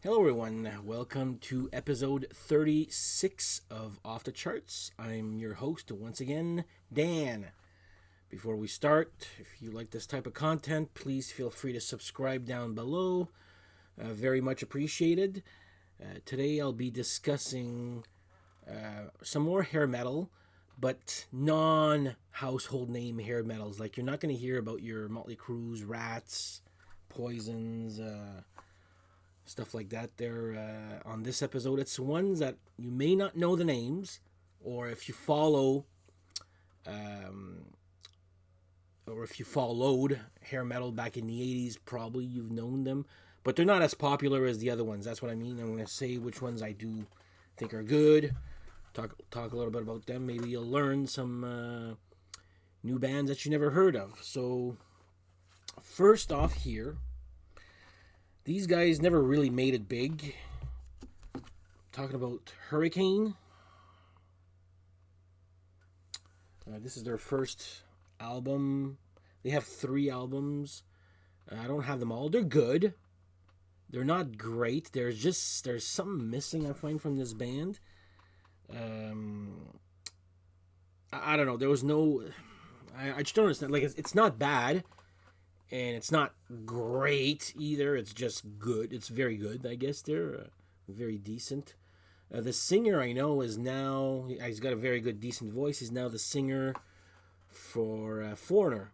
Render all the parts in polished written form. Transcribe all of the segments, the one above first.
Hello, everyone. Welcome to episode 36 of Off the Charts. I'm your host once again, Dan. Before we start, if you like this type of content, please feel free to subscribe down below. Very much appreciated. Today I'll be discussing some more hair metal, but non household name hair metals. Like, you're not going to hear about your Motley Crue's, Rats, Poisons, stuff like that there on this episode. It's ones that you may not know the names, or if you follow, or if you followed hair metal back in the 80s, probably you've known them, but they're not as popular as the other ones. That's what I mean. I'm going to say which ones I do think are good. Talk a little bit about them. Maybe you'll learn some new bands that you never heard of. So, first off here, these guys never really made it big. Talking about Hurricane. This is their first album. They have 3 albums. I don't have them all. They're good. They're not great. There's something missing, I find, from this band. I don't know. There was no. I just don't understand. Like, it's not bad, and it's not great either. It's just good. It's very good, I guess. They're very decent. The singer I know is now. He's got a very good, decent voice. He's now the singer for Foreigner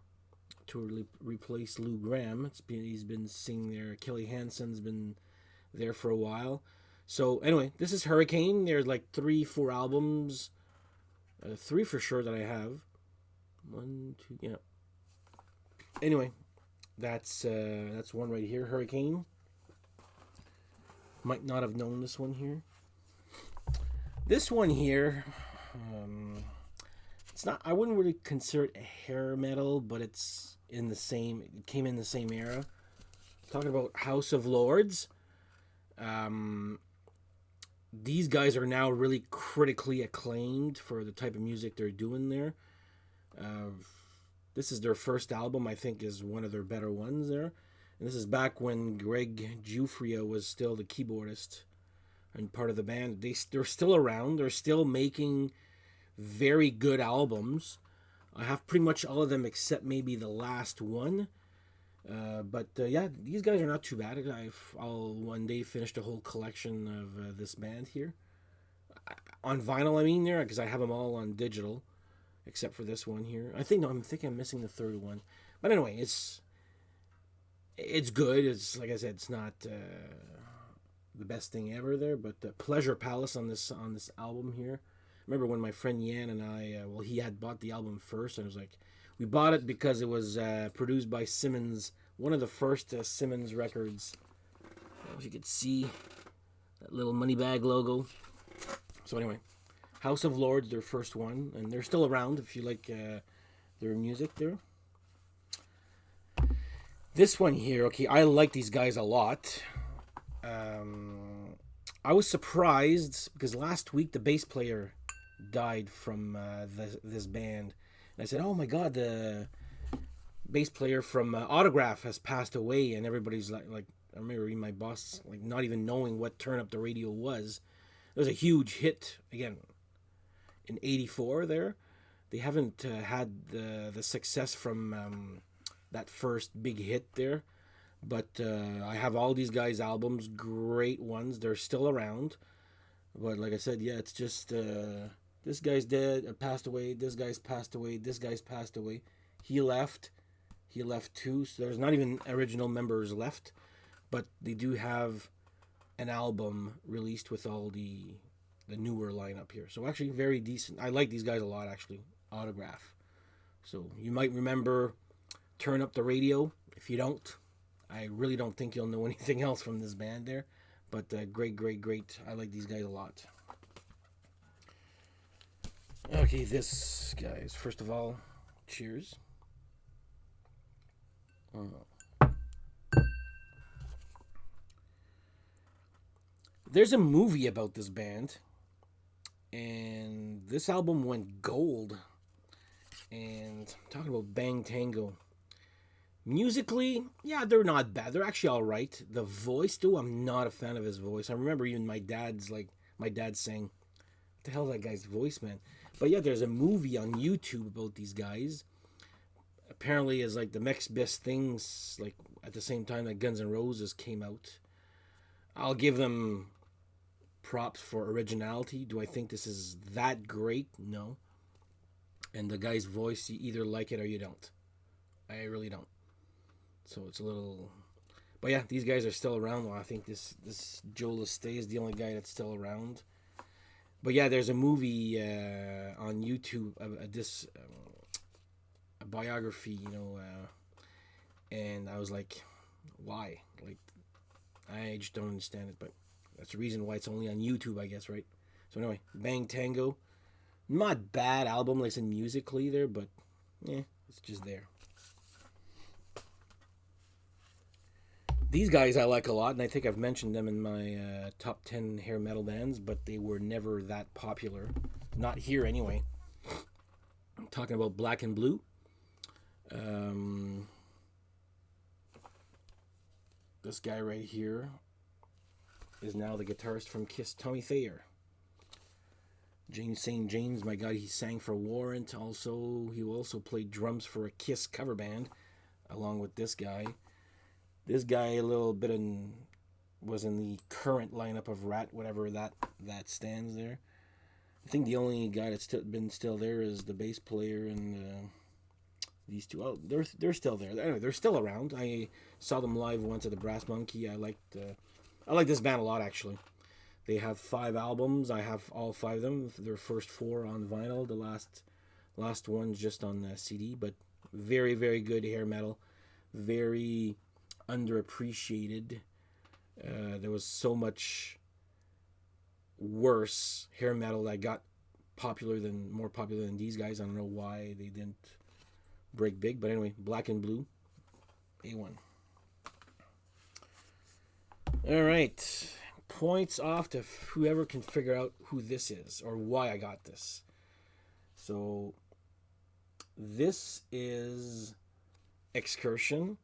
to replace Lou Gramm. He's been singing there. Kelly Hansen's been there for a while. So anyway, this is Hurricane. There's like 3-4 albums. 3 for sure that I have. 1, 2, yeah. Anyway, that's one right here, Hurricane. Might not have known this one here. This one here, it's not. I wouldn't really consider it a hair metal, but it's in the same. It came in the same era. Talking about House of Lords. These guys are now really critically acclaimed for the type of music they're doing there. This is their first album. I think is one of their better ones there. And this is back when Greg Giuffria was still the keyboardist and part of the band. They're still around. They're still making very good albums. I have pretty much all of them except maybe the last one. But yeah, these guys are not too bad. I'll one day finish a whole collection of this band here. On vinyl, I mean, there, because I have them all on digital, except for this one here. I think I'm missing the third one. But anyway, it's good. It's like I said, it's not the best thing ever there, but Pleasure Palace on this album here. I remember when my friend Yan and I, he had bought the album first, and it was like, we bought it because it was produced by Simmons, one of the first Simmons records. If you could see that little money bag logo. So anyway, House of Lords, their first one, and they're still around if you like their music there. This one here, okay, I like these guys a lot. I was surprised because last week the bass player died from this band. And I said, oh my God, the bass player from Autograph has passed away. And everybody's like, I remember my boss, like, not even knowing what Turn Up the Radio was. It was a huge hit, again, in 84 there. They haven't had the success from that first big hit there. But I have all these guys' albums, great ones. They're still around. But like I said, yeah, it's just this guy's dead, passed away. This guy's passed away. This guy's passed away. He left. He left too. So there's not even original members left. But they do have an album released with all the newer lineup here. So actually very decent. I like these guys a lot, actually. Autograph. So you might remember Turn Up the Radio. If you don't, I really don't think you'll know anything else from this band there. But great. I like these guys a lot. Okay, this, guys, first of all, cheers. There's a movie about this band, and this album went gold. And I'm talking about Bang Tango. Musically, yeah, they're not bad. They're actually all right. The voice, though, I'm not a fan of his voice. I remember even my dad saying, "What the hell is that guy's voice, man?" But yeah, there's a movie on YouTube about these guys. Apparently, is like the next best things. Like at the same time that Guns N' Roses came out, I'll give them props for originality. Do I think this is that great? No. And the guy's voice, you either like it or you don't. I really don't. So it's a little. But yeah, these guys are still around. Well, I think this Joe Lestay is the only guy that's still around. But yeah, there's a movie on YouTube, a biography, and I was like, why? Like, I just don't understand it. But that's the reason why it's only on YouTube, I guess, right? So anyway, Bang Tango, not bad album, like in musically there, but yeah, it's just there. These guys I like a lot, and I think I've mentioned them in my top 10 hair metal bands, but they were never that popular. Not here, anyway. I'm talking about Black and Blue. This guy right here is now the guitarist from Kiss, Tommy Thayer. James St. James, my God, he sang for Warrant. He also played drums for a Kiss cover band, along with this guy. This guy was in the current lineup of Rat, whatever that stands there. I think the only guy that's been still there is the bass player and these two. Oh, they're still there. Anyway, they're still around. I saw them live once at the Brass Monkey. I like this band a lot, actually. They have 5 albums. I have all 5 of them. Their first 4 on vinyl. The last one's just on CD. But very, very good hair metal. Very underappreciated. There was so much worse hair metal that got more popular than these guys. I don't know why they didn't break big. But anyway, Black and Blue, A1. All right. Points off to whoever can figure out who this is or why I got this. So this is Excursion.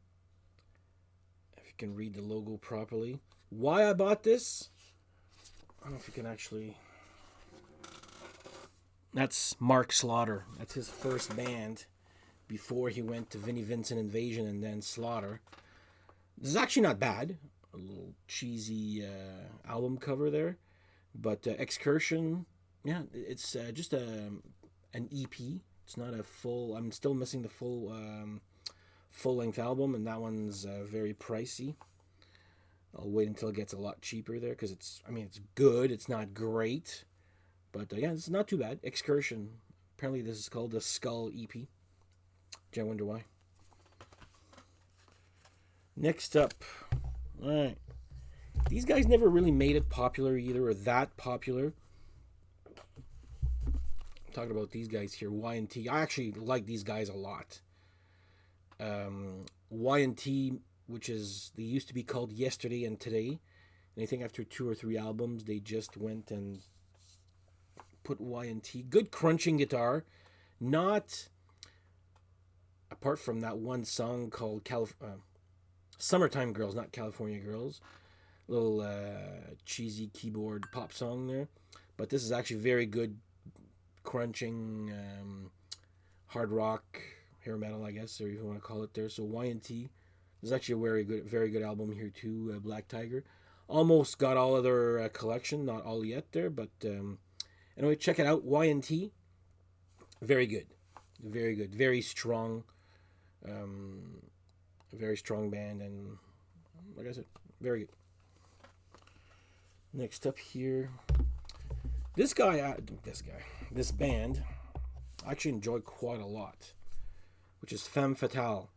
If you can read the logo properly. Why I bought this? I don't know if you can actually. That's Mark Slaughter. That's his first band before he went to Vinnie Vincent Invasion and then Slaughter. This is actually not bad. A little cheesy album cover there, but Excursion, yeah, it's just an EP. It's not a full. I'm still missing the full length album, and that one's very pricey. I'll wait until it gets a lot cheaper there because it's good. It's not great, but yeah, it's not too bad. Excursion. Apparently, this is called the Skull EP. I wonder why. Next up. Alright. These guys never really made it popular either, or that popular. I'm talking about these guys here, Y&T. I actually like these guys a lot. Y&T, which they used to be called Yesterday and Today. And I think after 2 or 3 albums, they just went and put Y&T. Good crunching guitar. Not, apart from that one song called Summertime Girls, not California Girls. Little cheesy keyboard pop song there. But this is actually very good crunching hard rock, hair metal, I guess, or if you want to call it there. So Y&T. This is actually a very good album here too, Black Tiger. Almost got all of their collection, not all yet there, but anyway, check it out. Y&T. Very good. Very good. Very strong. A very strong band, and like I said, very good. Next up here, this band, I actually enjoy quite a lot, which is Femme Fatale.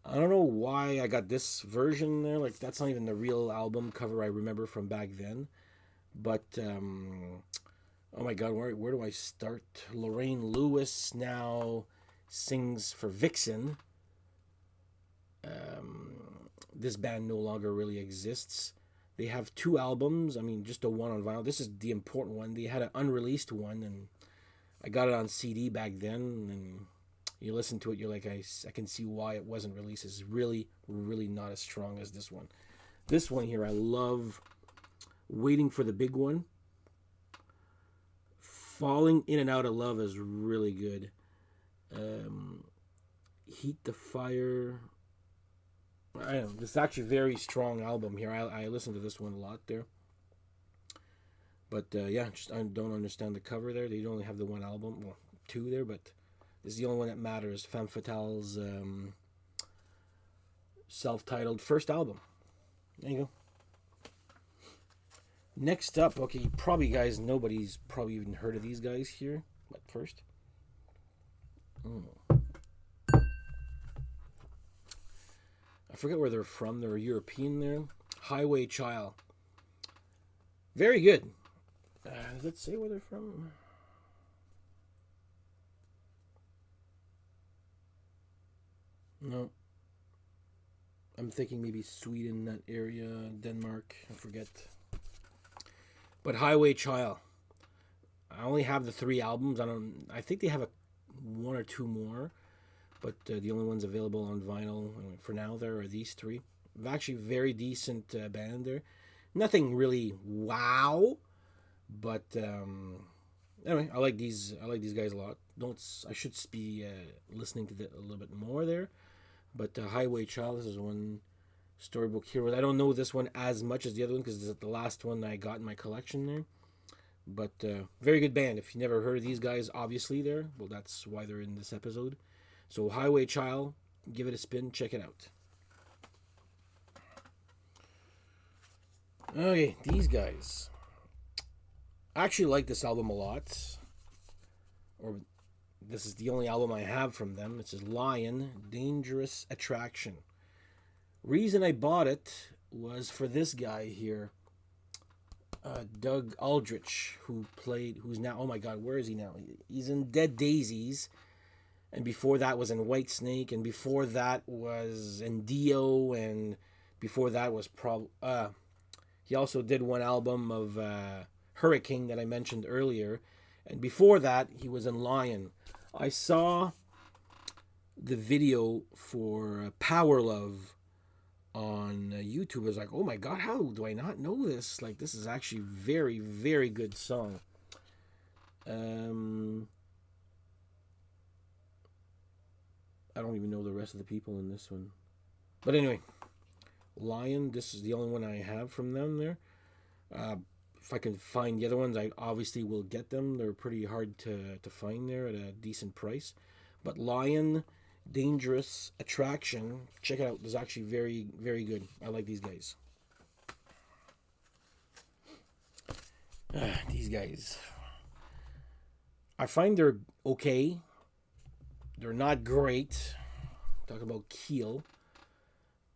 I don't know why I got this version there. Like, that's not even the real album cover I remember from back then. But oh my God, where do I start? Lorraine Lewis now sings for Vixen. This band no longer really exists. They have 2 albums. Just a one on vinyl. This is the important one. They had an unreleased one, and I got it on CD back then. And You listen to it, you're like, I can see why it wasn't released. It's really, really not as strong as this one. This one here, I love. Waiting for the Big One. Falling In and Out of Love is really good. Heat the Fire. I don't know. This is actually a very strong album here. I listen to this one a lot there. But yeah, just I don't understand the cover there. They only have the one album, well, two there, but this is the only one that matters. Femme Fatale's self-titled first album. There you go. Next up, okay, probably guys, nobody's probably even heard of these guys here. But first, I forget where they're from. They're European there. Highway Child. Very good. Does it say where they're from? No. I'm thinking maybe Sweden, that area, Denmark, I forget. But Highway Child. I only have the 3 albums. I think they have one or two more, but the only ones available on vinyl for now there are these 3. Actually, very decent band there. Nothing really wow, but anyway, I like these guys a lot. I should be listening to a little bit more there, but Highway Child. This is one. Storybook Heroes. I don't know this one as much as the other one because it's the last one I got in my collection there. But very good band. If you never heard of these guys, obviously there. Well, that's why they're in this episode. So Highway Child, give it a spin, check it out. Okay, these guys. I actually like this album a lot. Or this is the only album I have from them. It says Lion, Dangerous Attraction. Reason I bought it was for this guy here, Doug Aldrich, who's now, oh my God, where is he now? He's in Dead Daisies, and before that was in Whitesnake, and before that was in Dio, and before that was he also did one album of Hurricane that I mentioned earlier, and before that he was in Lion. I saw the video for Power Love on YouTube. I was like, oh my God, how do I not know this? Like, this is actually very, very good song. I don't even know the rest of the people in this one. But anyway, Lion, this is the only one I have from them there. If I can find the other ones, I obviously will get them. They're pretty hard to find there at a decent price. But Lion, Dangerous Attraction, check it out. It's actually very, very good. I like these guys. These guys, I find they're okay. They're not great. Talk about Keel.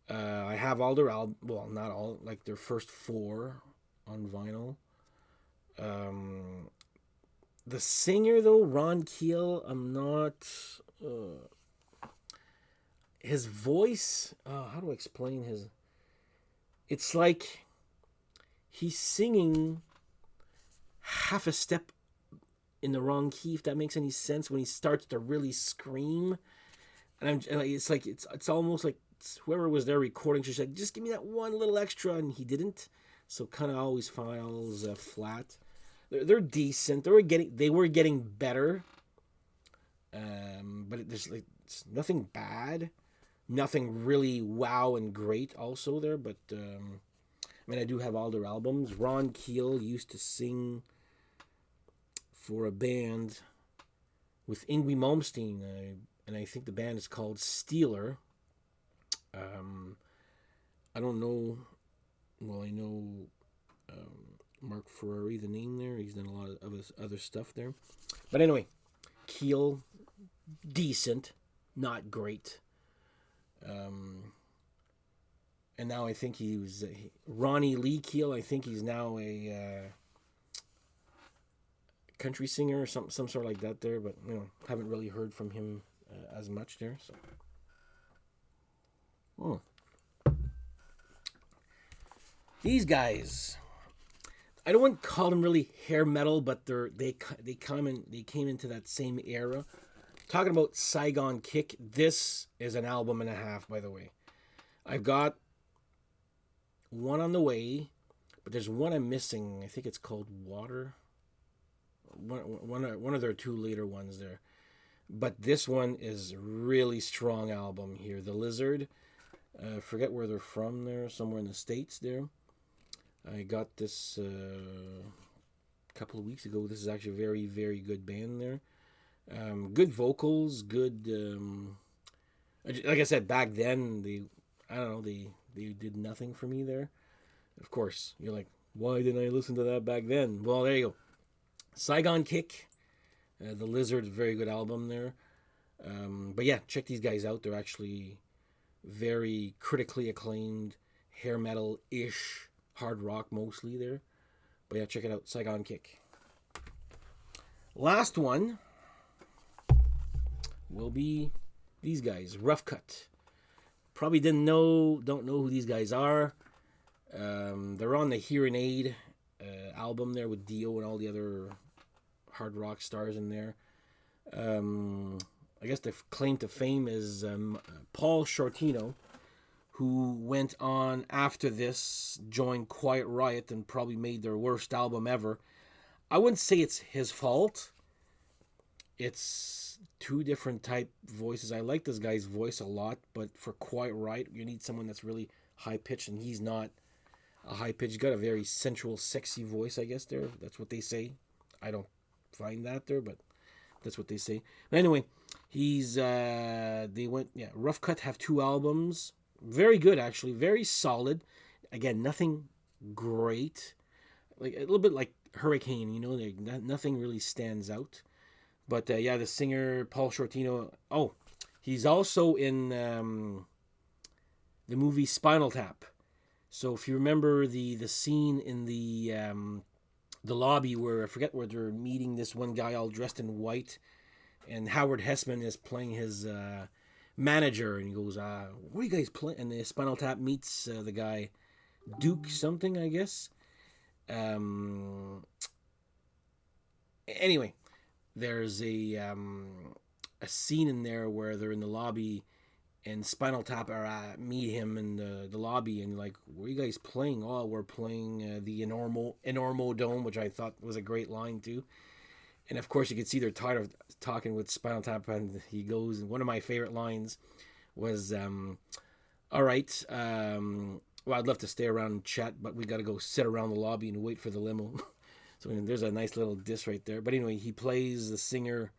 I have all their albums. Well, not all. Like their first 4 on vinyl. The singer though, Ron Keel, I'm not. His voice, how do I explain his... It's like he's singing half a step in the wrong key, if that makes any sense, when he starts to really scream. And it's like, it's almost like whoever was there recording, she's like, just give me that one little extra, and he didn't. So kind of always files flat. They're decent. They were getting better. But it's nothing bad. Nothing really wow and great also there, but I mean, I do have all their albums. Ron Keel used to sing for a band with Yngwie Malmsteen, and I think the band is called Steeler. I don't know. Well, I know Mark Ferrari, the name there. He's done a lot of other stuff there. But anyway, Keel, decent, not great. And now I think he was Ronnie Lee Keel. I think he's now a country singer or some sort like that there. But haven't really heard from him as much there. So, these guys, I don't want to call them really hair metal, but they came into that same era. talking about Saigon Kick, this is an album and a half, by the way. I've got one on the way, but there's one I'm missing. I think it's called Water. One of their two later ones there. But this one is really strong album here. The Lizard. Forget where they're from there. Somewhere in the States there. I got this a couple of weeks ago. This is actually a very, very good band there. Good vocals. Good... like I said, back then, they did nothing for me there. Of course, you're like, why didn't I listen to that back then? Well, there you go. Saigon Kick. The Lizard, very good album there. But yeah, check these guys out. They're actually very critically acclaimed, hair metal-ish, hard rock mostly there. But yeah, check it out, Saigon Kick. Last one will be these guys, Rough Cut. Probably don't know who these guys are. They're on the Hear and Aid album there with Dio and all the other hard rock stars in there. I guess the claim to fame is Paul Shortino, who went on after this, joined Quiet Riot, and probably made their worst album ever. I wouldn't say it's his fault. It's two different type voices. I like this guy's voice a lot, but for Quiet Riot, you need someone that's really high-pitched, and he's not a high-pitched. He's got a very sensual, sexy voice, I guess, there. That's what they say. I don't find that there, but that's what they say. But anyway, Rough Cut have two albums. Very good, actually. Very solid. Again, nothing great. Like a little bit like Hurricane, nothing really stands out. But the singer, Paul Shortino, he's also in the movie Spinal Tap. So if you remember the scene in the lobby where, I forget where they're meeting this one guy all dressed in white, and Howard Hessman is playing his manager, and he goes, what are you guys playing? And the Spinal Tap meets the guy, Duke something, I guess. Anyway, there's a scene in there where they're in the lobby, and Spinal Tap meet him in the lobby, and like, what are you guys playing? Oh, we're playing the Enormo Dome, which I thought was a great line too. And of course, you can see they're tired of talking with Spinal Tap, and he goes, and one of my favorite lines was, all right, well, I'd love to stay around and chat, but we got to go sit around the lobby and wait for the limo. So there's a nice little diss right there. But anyway, he plays the singer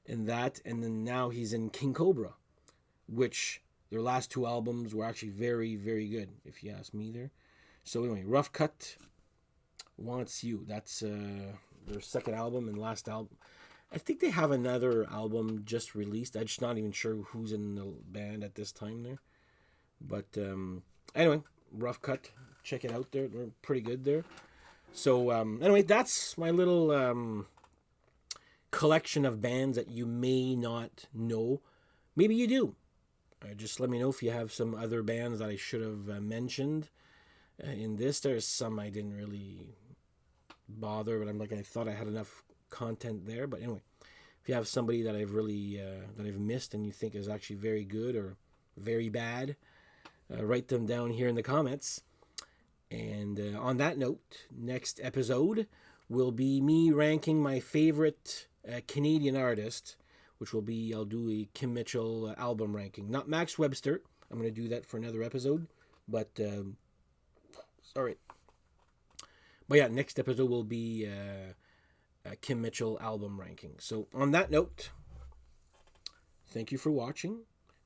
in that, and then now he's in King Cobra, which their last two albums were actually very, very good, if you ask me there. So anyway, Rough Cut Wants You. That's their second album and last album. I think they have another album just released. I'm just not even sure who's in the band at this time there. But anyway, Rough Cut. Check it out there. They're pretty good there. So anyway, that's my little collection of bands that you may not know. Maybe you do. Just let me know if you have some other bands that I should have mentioned in this. There's some I didn't really bother, but I thought I had enough content there. But anyway, if you have somebody that I've really that I've missed and you think is actually very good or very bad, write them down here in the comments. And on that note, next episode will be me ranking my favorite Canadian artist, which will be, I'll do a Kim Mitchell album ranking. Not Max Webster. I'm going to do that for another episode. But, sorry. But yeah, next episode will be a Kim Mitchell album ranking. So on that note, thank you for watching.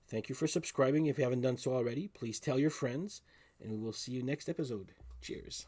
Thank you for subscribing. If you haven't done so already, please tell your friends. And we will see you next episode. Cheers.